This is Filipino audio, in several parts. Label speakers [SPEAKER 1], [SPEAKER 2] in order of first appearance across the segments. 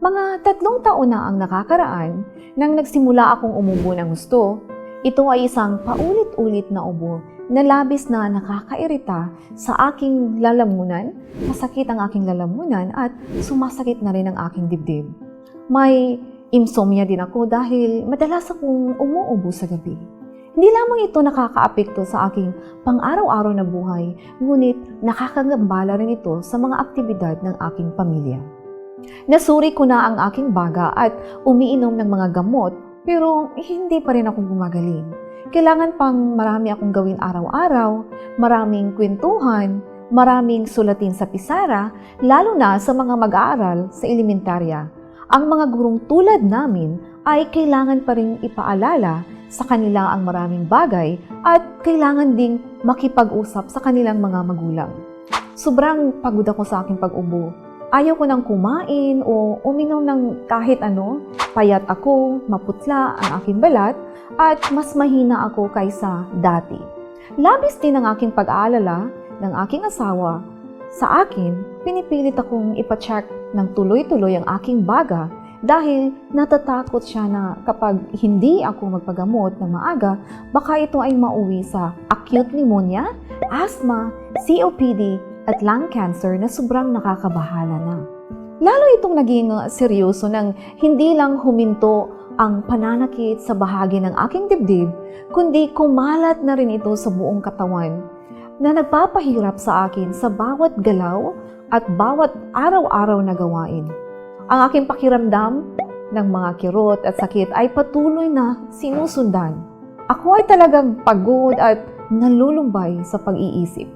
[SPEAKER 1] Mga 3 taon na ang nakakaraan nang nagsimula akong umubo ng gusto. Ito ay isang paulit-ulit na ubo na labis na nakakairita sa aking lalamunan, masakit ang aking lalamunan at sumasakit na rin ang aking dibdib. May insomnia din ako dahil madalas akong umuubo sa gabi. Hindi lamang ito nakakaapekto sa aking pang-araw-araw na buhay, ngunit nakakagambala rin ito sa mga aktibidad ng aking pamilya. Nasuri ko na ang aking baga at umiinom ng mga gamot pero hindi pa rin ako gumagaling. Kailangan pang marami akong gawin araw-araw, maraming kwentuhan, maraming sulatin sa pisara, lalo na sa mga mag-aaral sa elementarya. Ang mga gurong tulad namin ay kailangan pa rin ipaalala sa kanila ang maraming bagay at kailangan ding makipag-usap sa kanilang mga magulang. Sobrang pagod ako sa aking pag-ubo. Ayaw ko nang kumain o uminom ng kahit ano. Payat ako, maputla ang aking balat, at mas mahina ako kaysa dati. Labis din ang aking pag-aalala ng aking asawa. Sa akin, pinipilit akong ipacheck ng tuloy-tuloy ang aking baga dahil natatakot siya na kapag hindi ako magpagamot ng maaga, baka ito ay mauwi sa acute pneumonia, asthma, COPD, at lung cancer na sobrang nakakabahala na. Lalo itong naging seryoso nang hindi lang huminto ang pananakit sa bahagi ng aking dibdib, kundi kumalat na rin ito sa buong katawan na nagpapahirap sa akin sa bawat galaw at bawat araw-araw na gawain. Ang aking pakiramdam ng mga kirot at sakit ay patuloy na sinusundan. Ako ay talagang pagod at nalulumbay sa pag-iisip.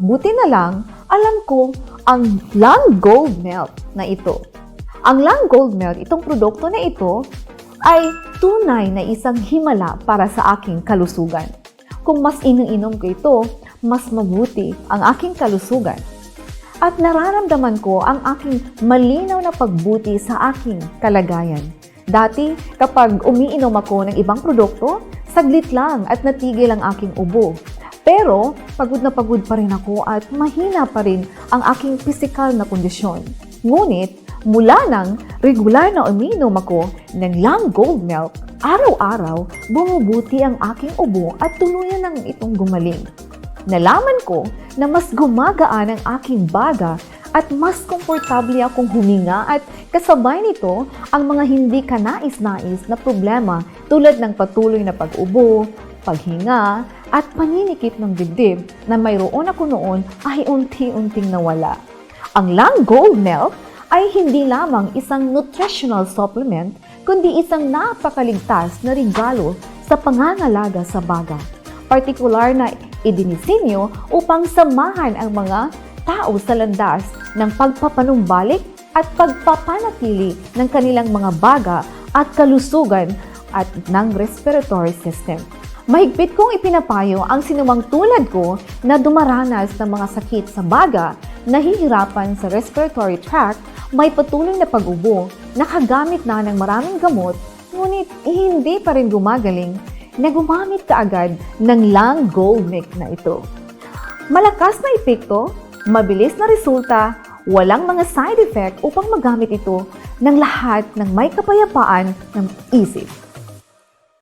[SPEAKER 1] Buti na lang, alam ko ang Lung Gold Melt na ito. Ang Lung Gold Melt, itong produkto na ito, ay tunay na isang himala para sa aking kalusugan. Kung mas iniinom ko ito, mas mabuti ang aking kalusugan. At nararamdaman ko ang aking malinaw na pagbuti sa aking kalagayan. Dati, kapag umiinom ako ng ibang produkto, saglit lang at natigil ang aking ubo. Pero, pagod na pagod pa rin ako at mahina pa rin ang aking pisikal na kondisyon. Ngunit, mula nang regular na umiinom ako ng Lung Gold Melt, araw-araw, bumubuti ang aking ubo at tuluyan nang itong gumaling. Nalaman ko na mas gumagaan ang aking baga at mas komportable akong huminga at kasabay nito ang mga hindi kanais-nais na problema tulad ng patuloy na pag-ubo, paghinga, at paninikip ng dibdib na mayroon ako noon ay unti-unting nawala. Ang Lung Gold Melt ay hindi lamang isang nutritional supplement, kundi isang napakaligtas na regalo sa pangangalaga sa baga. Partikular na idinisenyo upang samahan ang mga tao sa landas ng pagpapanumbalik at pagpapanatili ng kanilang mga baga at kalusugan at ng respiratory system. Mahigpit kong ipinapayo ang sinumang tulad ko na dumaranas ng mga sakit sa baga, nahihirapan sa respiratory tract, may patuloy na pag-ubo, nakagamit na ng maraming gamot, ngunit hindi pa rin gumagaling, na gumamit kaagad ng Lung Gold Melt na ito. Malakas na epekto, mabilis na resulta, walang mga side effect upang magamit ito ng lahat ng may kapayapaan ng isip.